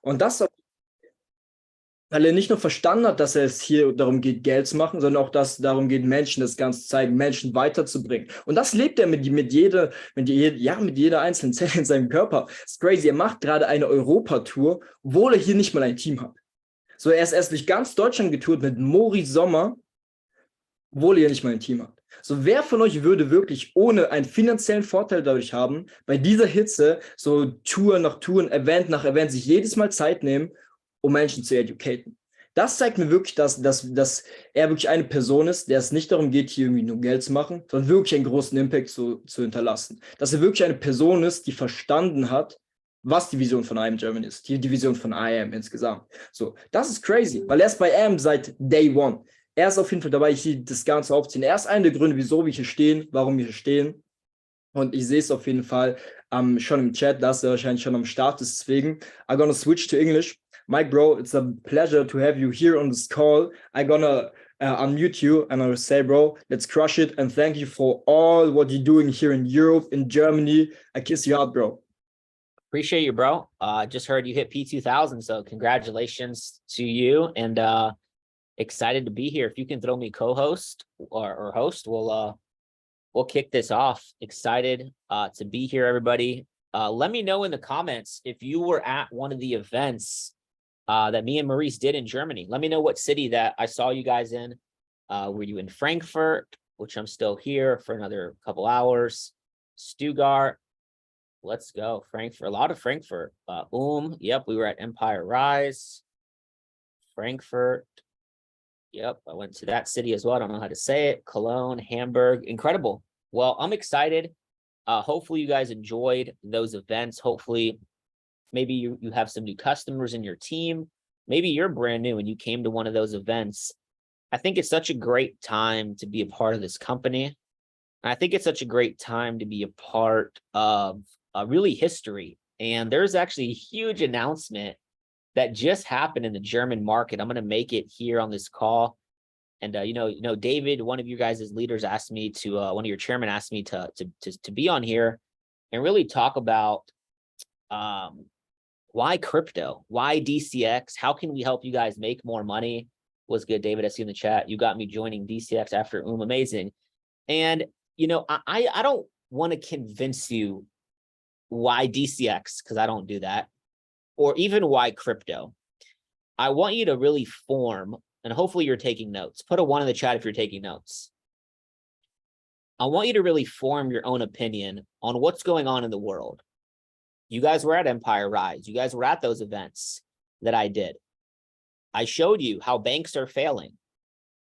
Und das, weil er nicht nur verstanden hat, dass es hier darum geht, Geld zu machen, sondern auch, dass es darum geht, Menschen das Ganze zu zeigen, Menschen weiterzubringen. Und das lebt er mit jeder einzelnen Zelle in seinem Körper. Das ist crazy. Er macht gerade eine Europatour, obwohl er hier nicht mal ein Team hat. So, er ist erst durch ganz Deutschland getourt mit Mori Sommer, obwohl ihr nicht mal ein Team habt. So, wer von euch würde wirklich ohne einen finanziellen Vorteil dadurch haben, bei dieser Hitze so Tour nach Tour, Event nach Event sich jedes Mal Zeit nehmen, um Menschen zu educaten? Das zeigt mir wirklich, dass er wirklich eine Person ist, der es nicht darum geht, hier irgendwie nur Geld zu machen, sondern wirklich einen großen Impact zu hinterlassen. Dass er wirklich eine Person ist, die verstanden hat, was die Vision von I Am German ist, die Vision von I Am insgesamt. So, das ist crazy, weil er ist bei I Am seit Day One. Er ist auf jeden Fall dabei, hier das Ganze aufzuziehen. Er ist einer der Gründe, wieso wir hier stehen, warum wir hier stehen. Und ich sehe es auf jeden Fall schon im Chat, dass er wahrscheinlich schon am Start ist. Deswegen, I'm gonna switch to English. Mike, bro, it's a pleasure to have you here on this call. I'm gonna unmute you and I'll say, bro, let's crush it. And thank you for all what you're doing here in Europe, in Germany. I kiss you out, bro. Appreciate you, bro. Just heard you hit P2000, so congratulations to you. And excited to be here. If you can throw me co-host or host, we'll kick this off. Excited to be here, everybody. Let me know in the comments if you were at one of the events that me and Maurice did in Germany. Let me know what city that I saw you guys in. Were you in Frankfurt, which I'm still here for another couple hours? Stuttgart, let's go. Frankfurt, a lot of Frankfurt. Yep, we were at Empire Rise. Frankfurt. Yep, I went to that city as well. I don't know how to say it. Cologne, Hamburg, incredible. Well, I'm excited. Hopefully you guys enjoyed those events. Hopefully maybe you have some new customers in your team. Maybe you're brand new and you came to one of those events. I think it's such a great time to be a part of this company. And I think it's such a great time to be a part of really history. And there's actually a huge announcement that just happened in the German market. I'm going to make it here on this call. And, David, one of you guys' leaders asked me to, one of your chairmen asked me to be on here and really talk about why crypto, why DCX, how can we help you guys make more money? Was good, David, I see in the chat. You got me joining DCX after amazing. And, I don't want to convince you why DCX, because I don't do that, or even why crypto. I want you to really form, and hopefully you're taking notes. Put a 1 in the chat if you're taking notes. I want you to really form your own opinion on what's going on in the world. You guys were at Empire Rise. You guys were at those events that I did. I showed you how banks are failing.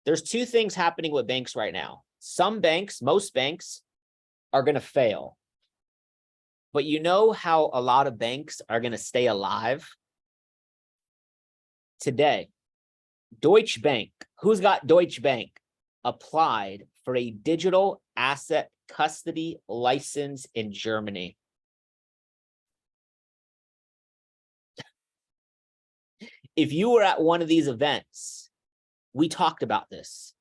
There's 2 things happening with banks right now. Some banks, most banks, are going to fail. But you know how a lot of banks are going to stay alive? Today, Deutsche Bank, who's got Deutsche Bank, applied for a digital asset custody license in Germany. If you were at one of these events, we talked about this.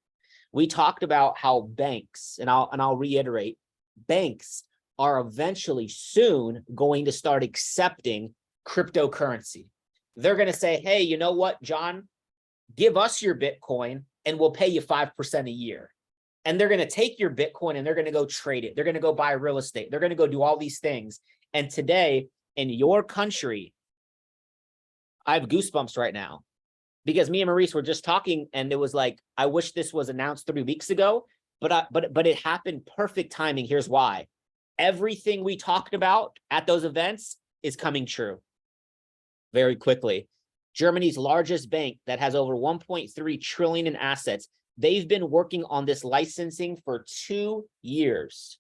We talked about how banks, and I'll reiterate, banks are eventually soon going to start accepting cryptocurrency. They're going to say, hey, you know what, John, give us your Bitcoin and we'll pay you 5% a year. And they're going to take your Bitcoin and they're going to go trade it. They're going to go buy real estate. They're going to go do all these things. And today in your country, I have goosebumps right now because me and Maurice were just talking and it was like, I wish this was announced 3 weeks ago, but it happened perfect timing. Here's why. Everything we talked about at those events is coming true very quickly. Germany's largest bank that has over 1.3 trillion in assets. They've been working on this licensing for 2 years.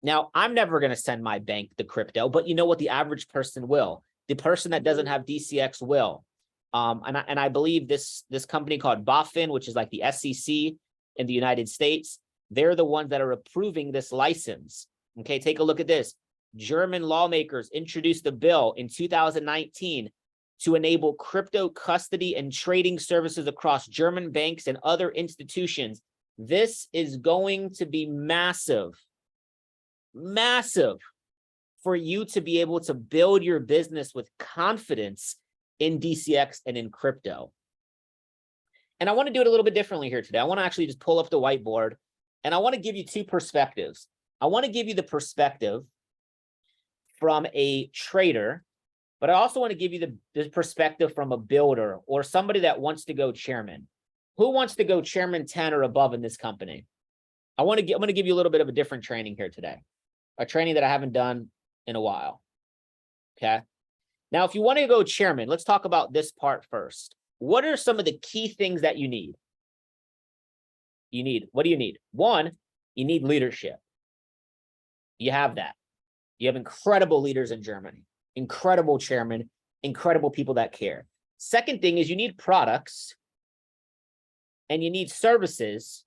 Now, I'm never going to send my bank the crypto, but you know what? The average person will. The person that doesn't have DCX will. And I believe this company called BaFin, which is like the SEC in the United States, they're the ones that are approving this license. Okay, take a look at this. German lawmakers introduced a bill in 2019 to enable crypto custody and trading services across German banks and other institutions. This is going to be massive, massive. for you to be able to build your business with confidence in DCX and in crypto. And I want to do it a little bit differently here today. I want to actually just pull up the whiteboard, and I want to give you two perspectives. I want to give you the perspective from a trader, but I also want to give you the perspective from a builder or somebody that wants to go chairman. Who wants to go chairman 10 or above in this company? I'm going to give you a little bit of a different training here today, a training that I haven't done in a while. Okay. Now, if you want to go chairman, let's talk about this part first. What are some of the key things that you need? What do you need? One, you need leadership. You have that. You have incredible leaders in Germany, incredible chairman, incredible people that care. Second thing is you need products and you need services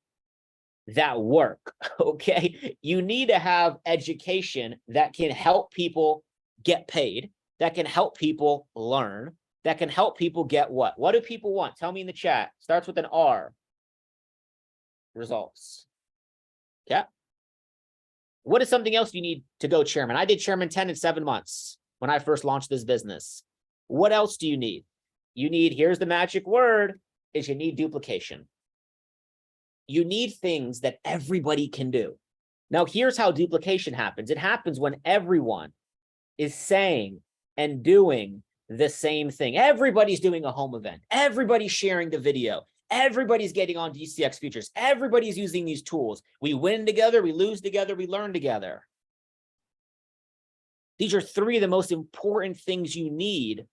that work, okay? You need to have education that can help people get paid, that can help people learn, that can help people get what? What do people want? Tell me in the chat. Starts with an R. Results. Okay. What is something else you need to go chairman? I did chairman 10 in 7 months when I first launched this business. What else do you need? You need, here's the magic word, is you need duplication. You need things that everybody can do. Now, here's how duplication happens. It happens when everyone is saying and doing the same thing. Everybody's doing a home event. Everybody's sharing the video. Everybody's getting on DCX futures. Everybody's using these tools. We win together, we lose together, we learn together. These are 3 of the most important things you need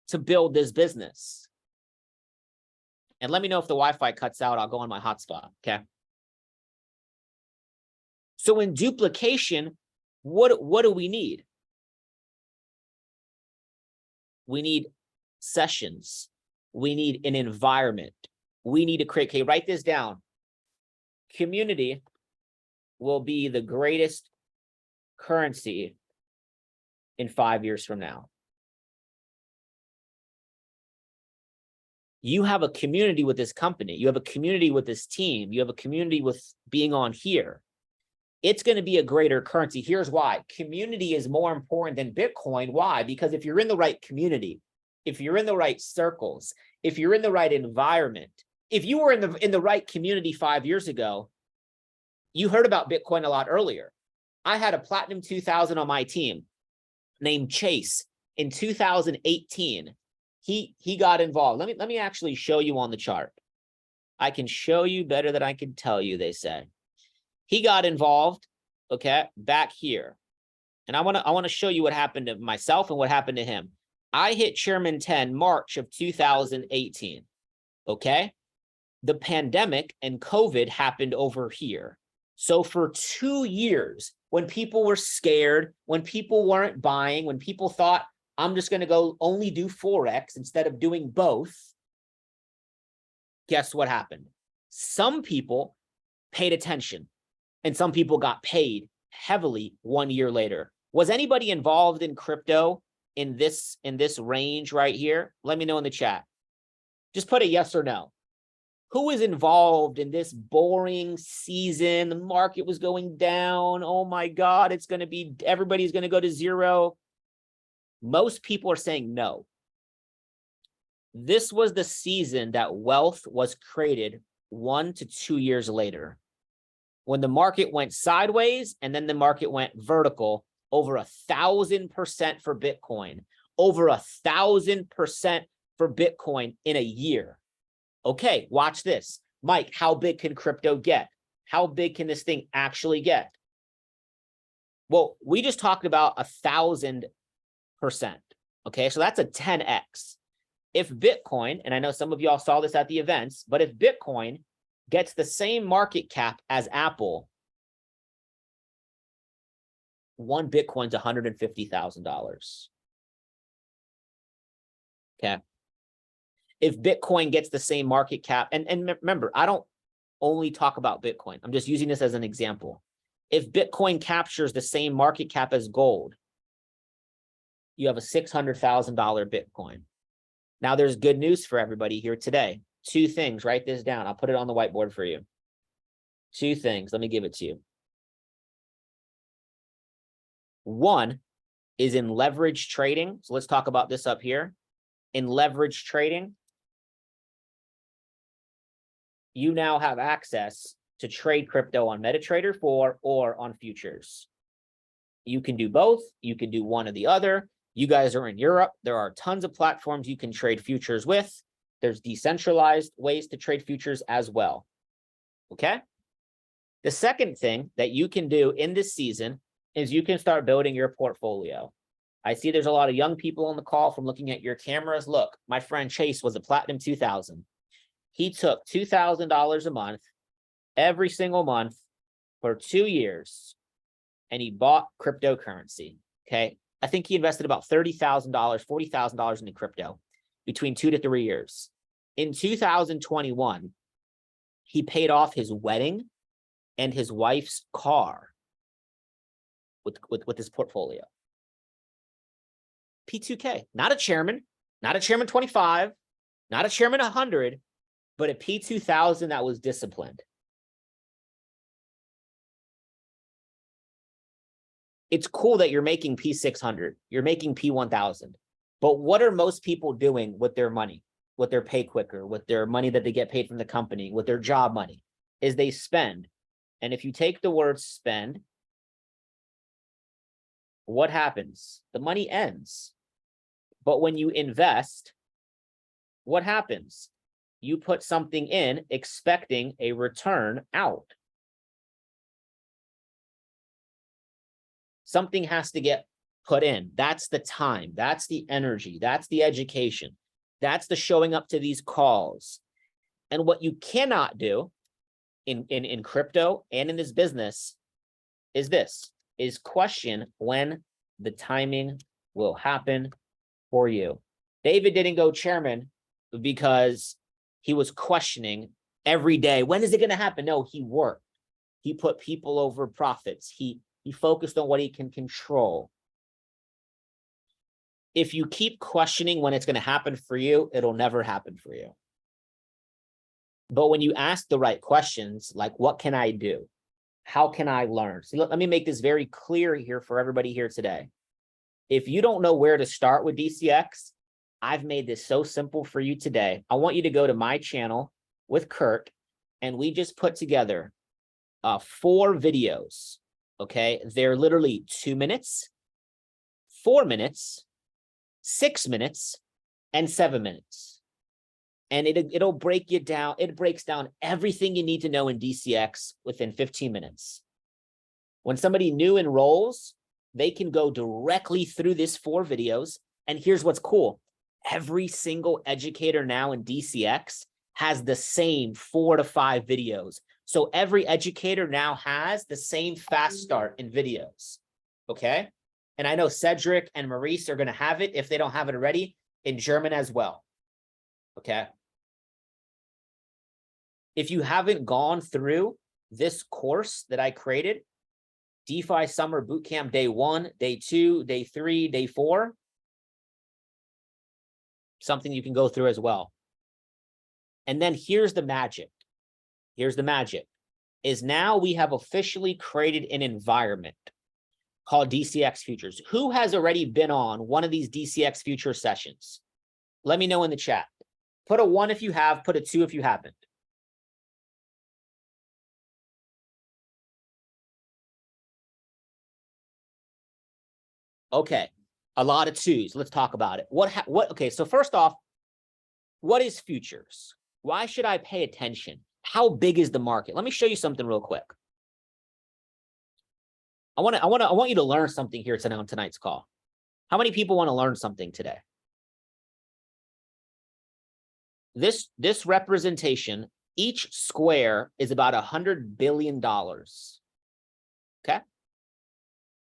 to build this business. And let me know if the Wi-Fi cuts out. I'll go on my hotspot, okay? So in duplication, what do we need? We need sessions. We need an environment. We need to create, okay, write this down. Community will be the greatest currency in 5 years from now. You have a community with this company. You have a community with this team. You have a community with being on here. It's going to be a greater currency. Here's why. Community is more important than Bitcoin. Why? Because if you're in the right community, if you're in the right circles, if you're in the right environment, if you were in the right community 5 years ago, you heard about Bitcoin a lot earlier. I had a Platinum 2000 on my team named Chase in 2018. He got involved. Let me actually show you on the chart. I can show you better than I can tell you, they say. He got involved, okay, back here. And I want to show you what happened to myself and what happened to him. I hit Chairman 10 March of 2018, okay? The pandemic and COVID happened over here. So for 2 years, when people were scared, when people weren't buying, when people thought, I'm just going to go only do Forex instead of doing both, guess what happened? Some people paid attention and some people got paid heavily 1 year later. Was anybody involved in crypto in this range right here? Let me know in the chat. Just put a yes or no. Who is involved in this boring season? The market was going down. Oh my God, it's going to be, everybody's going to go to zero. Most people are saying no. This was the season that wealth was created 1 to 2 years later, when the market went sideways and then the market went vertical over 1,000% for Bitcoin, over 1,000% for Bitcoin in a year. Okay, watch this. Mike, how big can crypto get? How big can this thing actually get? Well, we just talked about 1,000%. Okay, so that's a 10x. If Bitcoin, and I know some of y'all saw this at the events, but if Bitcoin gets the same market cap as Apple, one Bitcoin's $150,000. Okay. If Bitcoin gets the same market cap, and remember, I don't only talk about Bitcoin. I'm just using this as an example. If Bitcoin captures the same market cap as gold, you have a $600,000 Bitcoin. Now, there's good news for everybody here today. 2 things. Write this down. I'll put it on the whiteboard for you. 2 things. Let me give it to you. One is in leverage trading. So let's talk about this up here. In leverage trading, you now have access to trade crypto on MetaTrader 4 or on futures. You can do both. You can do one or the other. You guys are in Europe. There are tons of platforms you can trade futures with. There's decentralized ways to trade futures as well. Okay? The second thing that you can do in this season is you can start building your portfolio. I see there's a lot of young people on the call from looking at your cameras. Look, my friend Chase was a Platinum 2000. He took $2,000 a month, every single month for 2 years, and he bought cryptocurrency, okay? I think he invested about $30,000, $40,000 into crypto between 2 to 3 years. In 2021, he paid off his wedding and his wife's car with his portfolio. P2K, not a chairman 25, not a chairman 100, but a P2000 that was disciplined. It's cool that you're making P600, you're making P1000, but what are most people doing with their money, with their pay quicker, with their money that they get paid from the company, with their job money, is they spend. And if you take the word spend, what happens? The money ends. But when you invest, what happens? You put something in expecting a return out. Something has to get put in. That's the time. That's the energy. That's the education. That's the showing up to these calls. And what you cannot do in crypto and in this business is question when the timing will happen for you. David didn't go chairman because he was questioning every day, when is it going to happen? No, he worked. He put people over profits. He focused on what he can control. If you keep questioning when it's going to happen for you, it'll never happen for you. But when you ask the right questions, like, what can I do? How can I learn? See, let me make this very clear here for everybody here today. If you don't know where to start with DCX, I've made this so simple for you today. I want you to go to my channel with Kurt, and we just put together 4 videos, okay? They're literally 2 minutes, 4 minutes, 6 minutes, and 7 minutes. And it'll break you down. It breaks down everything you need to know in DCX within 15 minutes. When somebody new enrolls, they can go directly through this 4 videos. And here's what's cool. Every single educator now in DCX has the same 4 to 5 videos. So every educator now has the same fast start in videos, okay? And I know Cedric and Maurice are going to have it, if they don't have it already, in German as well, okay? If you haven't gone through this course that I created, DeFi Summer Bootcamp Day 1, Day 2, Day 3, Day 4, something you can go through as well. And then here's the magic. Here's the magic, is now we have officially created an environment called DCX Futures. Who has already been on one of these DCX Future sessions? Let me know in the chat. Put a 1 if you have, put a 2 if you haven't. Okay, a lot of 2s. Let's talk about it. Okay, so first off, what is futures? Why should I pay attention? How big is the market? Let me show you something real quick. I want you to learn something here tonight on tonight's call. How many people want to learn something today? This representation, each square is about $100 billion. Okay.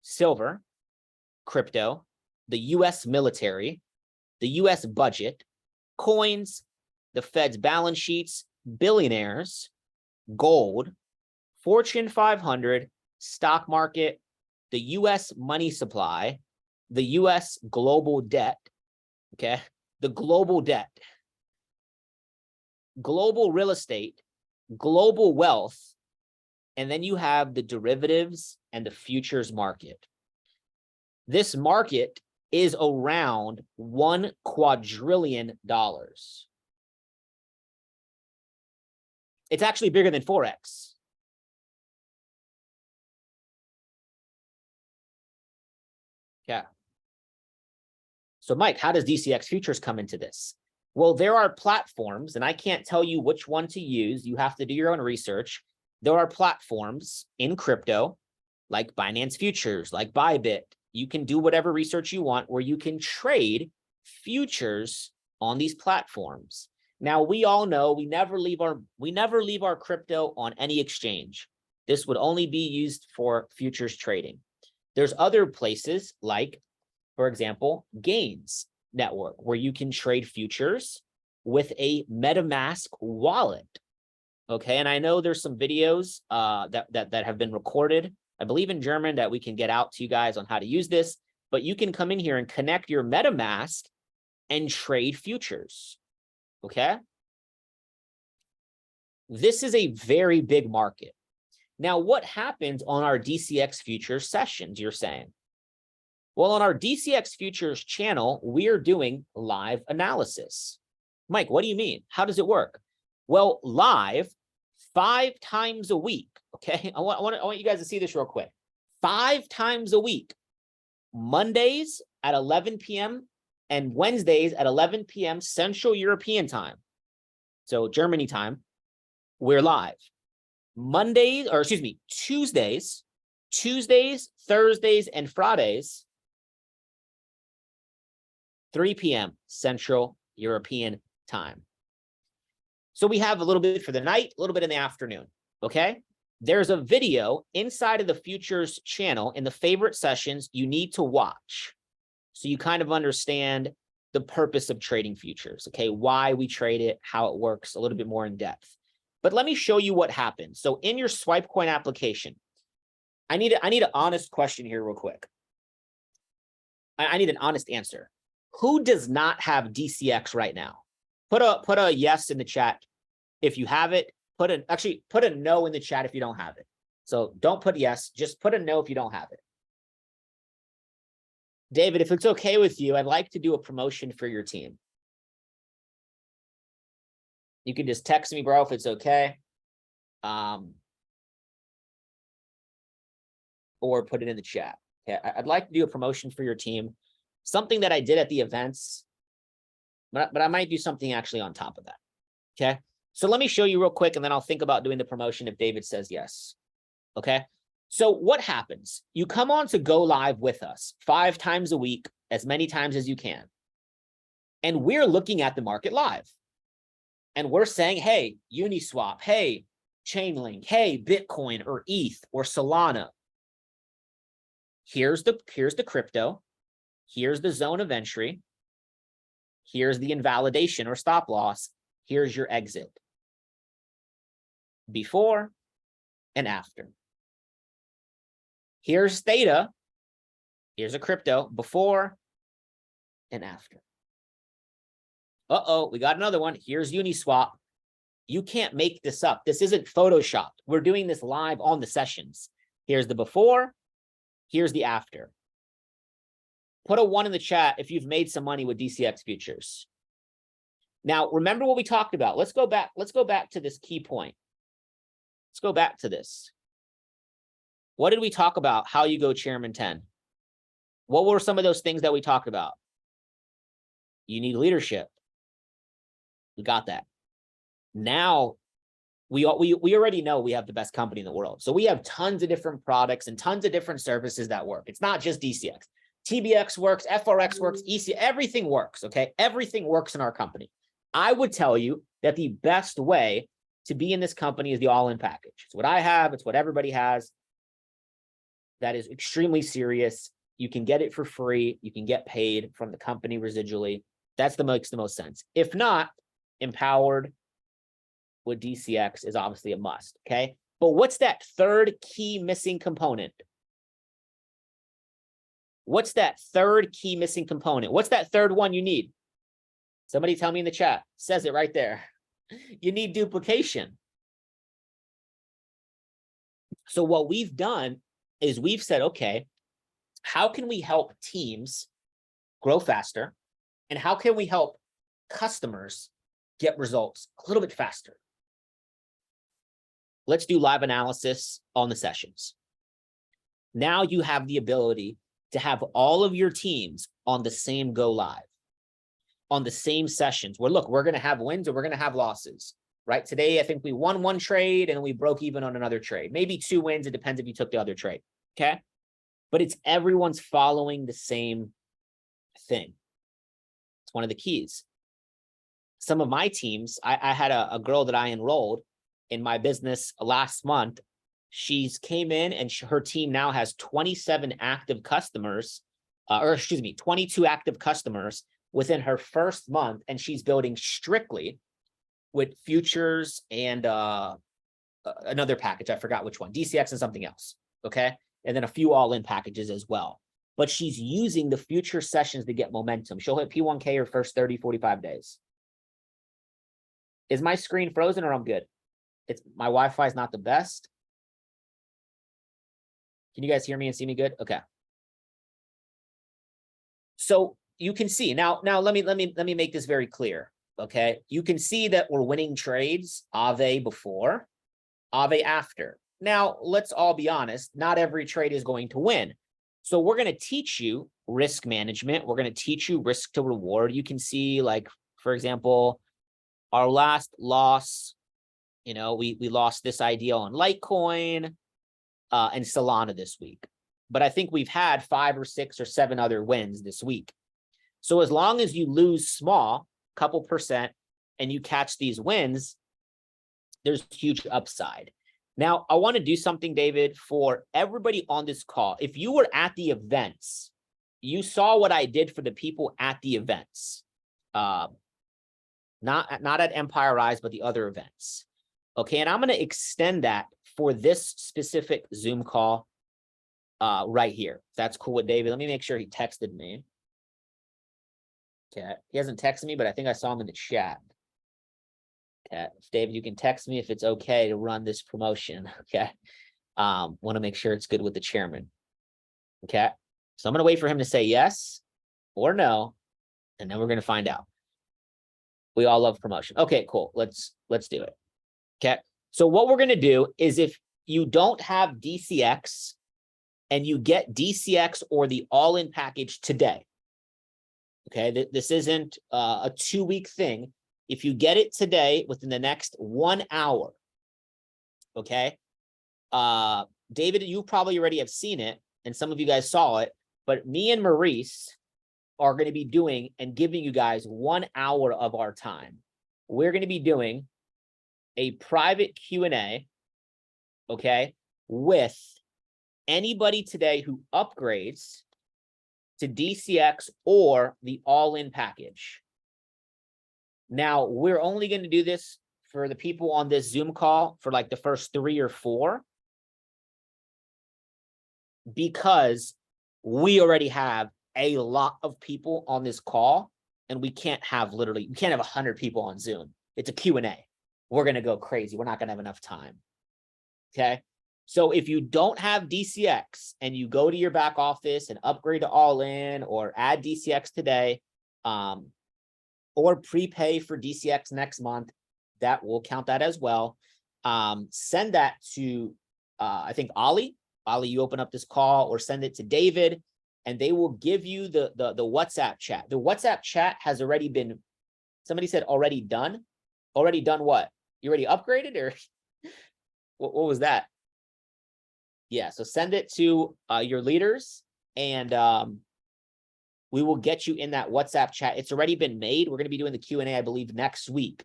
Silver, crypto, the US military, the US budget, coins, the Fed's balance sheets, billionaires, gold, Fortune 500, stock market, the US money supply, the US global debt, okay? The global debt, global real estate, global wealth, and then you have the derivatives and the futures market. This market is around $1 quadrillion. It's actually bigger than Forex. Yeah. So Mike, how does DCX futures come into this? Well, there are platforms, and I can't tell you which one to use. You have to do your own research. There are platforms in crypto, like Binance Futures, like Bybit. You can do whatever research you want where you can trade futures on these platforms. Now, we all know we never leave our crypto on any exchange. This would only be used for futures trading. There's other places like, for example, Gains Network, where you can trade futures with a MetaMask wallet. Okay, and I know there's some videos that have been recorded, I believe in German, that we can get out to you guys on how to use this, but you can come in here and connect your MetaMask and trade futures. Okay, this is a very big market. Now, what happens on our DCX futures sessions, you're saying? Well, on our DCX futures channel, we're doing live analysis. Mike, what do you mean? How does it work? Well, live 5 times a week. Okay, I want you guys to see this real quick. 5 times a week, Mondays at 11 p.m. and Wednesdays at 11 p.m. Central European time. So Germany time, we're live. Tuesdays, Thursdays, and Fridays, 3 p.m. Central European time. So we have a little bit for the night, a little bit in the afternoon, okay? There's a video inside of the futures channel in the favorite sessions you need to watch, so you kind of understand the purpose of trading futures, okay? Why we trade it, how it works, a little bit more in depth. But let me show you what happens. So in your swipe coin application, I need an honest question here real quick. I need an honest answer. Who does not have DCX right now? Put a yes in the chat if you have it. Put a no in the chat if you don't have it. So don't put yes, just put a no if you don't have it. David, if it's okay with you, I'd like to do a promotion for your team. You can just text me, bro, if it's okay. Or put it in the chat. Okay, I'd like to do a promotion for your team. Something that I did at the events, but I might do something actually on top of that. Okay, so let me show you real quick, and then I'll think about doing the promotion if David says yes. Okay, so what happens? You come on to GoLive with us 5 times a week, as many times as you can. And we're looking at the market live. And we're saying, hey, Uniswap, hey, Chainlink, hey, Bitcoin or ETH or Solana. Here's the crypto. Here's the zone of entry. Here's the invalidation or stop loss. Here's your exit. Before and after. Here's theta. Here's a crypto before and after. Uh-oh, we got another one. Here's Uniswap. You can't make this up. This isn't Photoshopped. We're doing this live on the sessions. Here's the before. Here's the after. Put a 1 in the chat if you've made some money with DCX futures. Now, remember what we talked about. Let's go back to this key point. Let's go back to this. What did we talk about? How you go Chairman 10. What were some of those things that we talked about? You need leadership. We got that. Now, we already know we have the best company in the world. So we have tons of different products and tons of different services that work. It's not just DCX. TBX works, FRX works, EC, everything works, okay? Everything works in our company. I would tell you that the best way to be in this company is the all-in package. It's what I have. It's what everybody has. That is extremely serious. You can get it for free. You can get paid from the company residually. That's makes the most sense. If not, empowered with DCX is obviously a must, okay? But what's that third key missing component? What's that third key missing component? What's that third one you need? Somebody tell me in the chat. It says it right there. You need duplication. So what we've done is we've said, okay, how can we help teams grow faster? And how can we help customers get results a little bit faster? Let's do live analysis on the sessions. Now you have the ability to have all of your teams on the same GoLive, on the same sessions where, look, we're going to have wins or we're going to have losses, right? Today, I think we won one trade and we broke even on another trade. Maybe 2 wins. It depends if you took the other trade. Okay. But it's everyone's following the same thing. It's one of the keys. Some of my teams, I had a girl that I enrolled in my business last month. She's came in and her team now has 27 active customers, 22 active customers within her first month. And she's building strictly with futures and another package. I forgot which one, DCX and something else. Okay. And then a few all-in packages as well. But she's using the future sessions to get momentum. She'll hit P1K her first 30, 45 days. Is my screen frozen or I'm good? My Wi-Fi is not the best. Can you guys hear me and see me good? Okay. So you can see now let me make this very clear. Okay. You can see that we're winning trades, Aave before, Aave after. Now, let's all be honest, not every trade is going to win. So we're going to teach you risk management. We're going to teach you risk to reward. You can see, like, for example, our last loss, you know, we lost this ideal on Litecoin and Solana this week. But I think we've had 5 or 6 or 7 other wins this week. So as long as you lose small, couple percent, and you catch these wins, there's huge upside. Now, I want to do something, David, for everybody on this call. If you were at the events, you saw what I did for the people at the events. Not at Empire Rise, but the other events. Okay, and I'm going to extend that for this specific Zoom call right here. That's cool with David. Let me make sure he texted me. Okay, he hasn't texted me, but I think I saw him in the chat. Okay, David, you can text me if it's okay to run this promotion. Okay, want to make sure it's good with the chairman. Okay, so I'm going to wait for him to say yes or no, and then we're going to find out. We all love promotion. Okay, cool. Let's do it. Okay, so what we're going to do is, if you don't have DCX and you get DCX or the all-in package today, okay, this isn't a 2-week thing. If you get it today within the next 1 hour, okay, David, you probably already have seen it, and some of you guys saw it, but me and Maurice are going to be doing and giving you guys 1 hour of our time. We're going to be doing a private Q&A, okay, with anybody today who upgrades to DCX or the all-in package. Now, we're only going to do this for the people on this Zoom call for like the first 3 or 4, because we already have a lot of people on this call, and we can't have 100 people on Zoom. It's a Q&A. We're going to go crazy. We're not going to have enough time. Okay. So if you don't have DCX and you go to your back office and upgrade to all in, or add DCX today, or prepay for DCX next month, that will count that as well. Send that to, I think, Ollie. Ollie, you open up this call, or send it to David, and they will give you the WhatsApp chat. The WhatsApp chat has already been, somebody said already done. Already done what? You already upgraded, or what was that? Yeah, so send it to your leaders, and we will get you in that WhatsApp chat. It's already been made. We're going to be doing the Q&A, I believe, next week.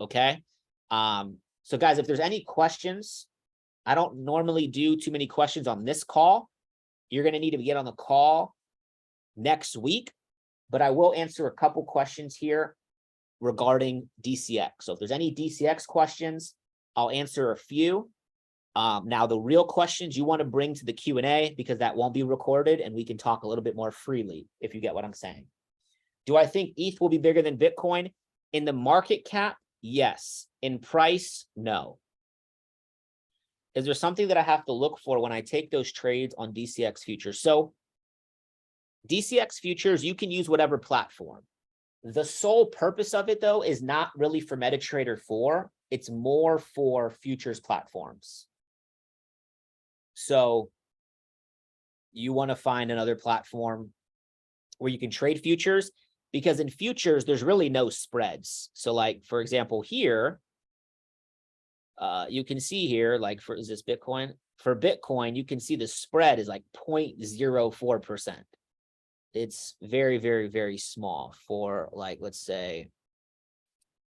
Okay. So guys, if there's any questions, I don't normally do too many questions on this call. You're going to need to get on the call next week, but I will answer a couple questions here regarding DCX. So if there's any DCX questions, I'll answer a few. Now, the real questions you want to bring to the Q&A, because that won't be recorded, and we can talk a little bit more freely, if you get what I'm saying. Do I think ETH will be bigger than Bitcoin? In the market cap, yes. In price, no. Is there something that I have to look for when I take those trades on DCX futures? So DCX futures, you can use whatever platform. The sole purpose of it, though, is not really for MetaTrader 4. It's more for futures platforms. So you want to find another platform where you can trade futures, because in futures, there's really no spreads. So like, for example, here, you can see here, like is this Bitcoin? For Bitcoin, you can see the spread is like 0.04%. It's very, very, very small for like, let's see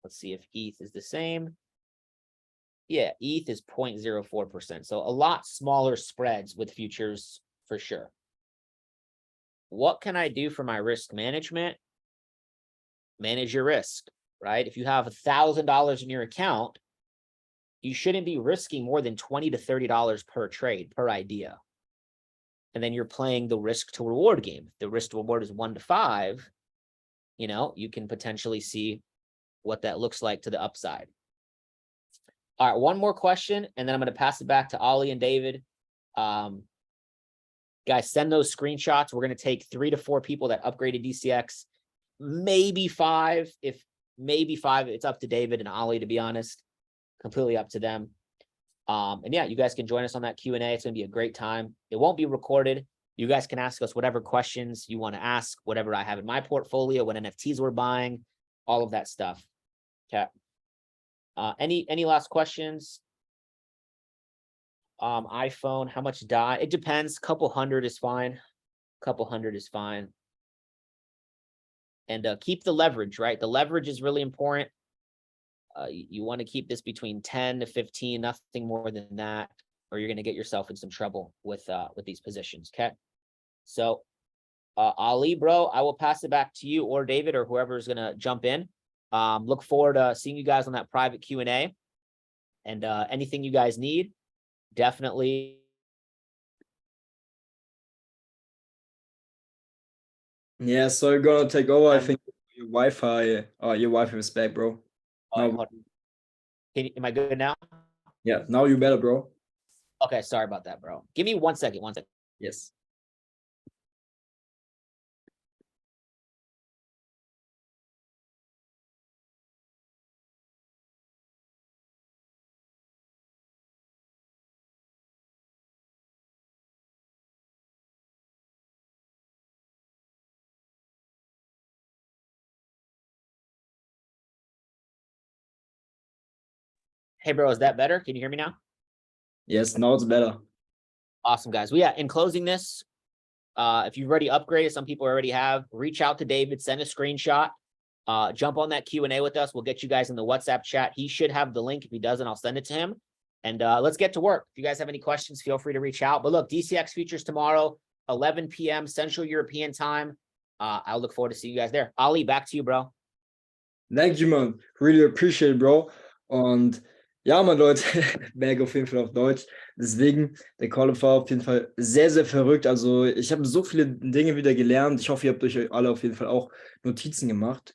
if ETH is the same. Yeah, ETH is 0.04%. So a lot smaller spreads with futures for sure. What can I do for my risk management? Manage your risk, right? If you have $1,000 in your account, you shouldn't be risking more than $20 to $30 per trade, per idea. And then you're playing the risk to reward game. If the risk to reward is 1 to 5, you know, you can potentially see what that looks like to the upside. All right, one more question, and then I'm going to pass it back to Ollie and David. Guys, send those screenshots. We're going to take 3 to 4 people that upgraded DCX, maybe 5. If maybe 5, it's up to David and Ollie, to be honest. Completely up to them. And yeah, you guys can join us on that Q&A. It's going to be a great time. It won't be recorded. You guys can ask us whatever questions you want to ask, whatever I have in my portfolio, what NFTs we're buying, all of that stuff. Okay. Any last questions? iPhone, how much DAI? It depends. Couple hundred is fine. Couple hundred is fine. And keep the leverage, right? The leverage is really important. You want to keep this between 10 to 15, nothing more than that, or you're going to get yourself in some trouble with these positions. Okay. So, Ali, bro, I will pass it back to you or David or whoever is going to jump in. Look forward to seeing you guys on that private Q&A, and anything you guys need, definitely. Yeah, so you're gonna take over. I think your Wi-Fi is back, bro. Now, am I good now? Yeah, now you better, bro. Okay, sorry about that, bro. Give me 1 second. 1 second. Yes. Hey, bro, is that better? Can you hear me now? Yes, now it's better. Awesome, guys. Well, yeah, in closing this, if you've already upgraded, some people already have, reach out to David, send a screenshot, jump on that Q&A with us. We'll get you guys in the WhatsApp chat. He should have the link. If he doesn't, I'll send it to him. And let's get to work. If you guys have any questions, feel free to reach out. But look, DCX futures tomorrow, 11 p.m. Central European time. I'll look forward to seeing you guys there. Ali, back to you, bro. Thank you, man. Really appreciate it, bro. Und ja, man, Leute, merke auf jeden Fall auf Deutsch. Deswegen, der Call war auf jeden Fall sehr, sehr verrückt. Also ich habe so viele Dinge wieder gelernt. Ich hoffe, ihr habt euch alle auf jeden Fall auch Notizen gemacht.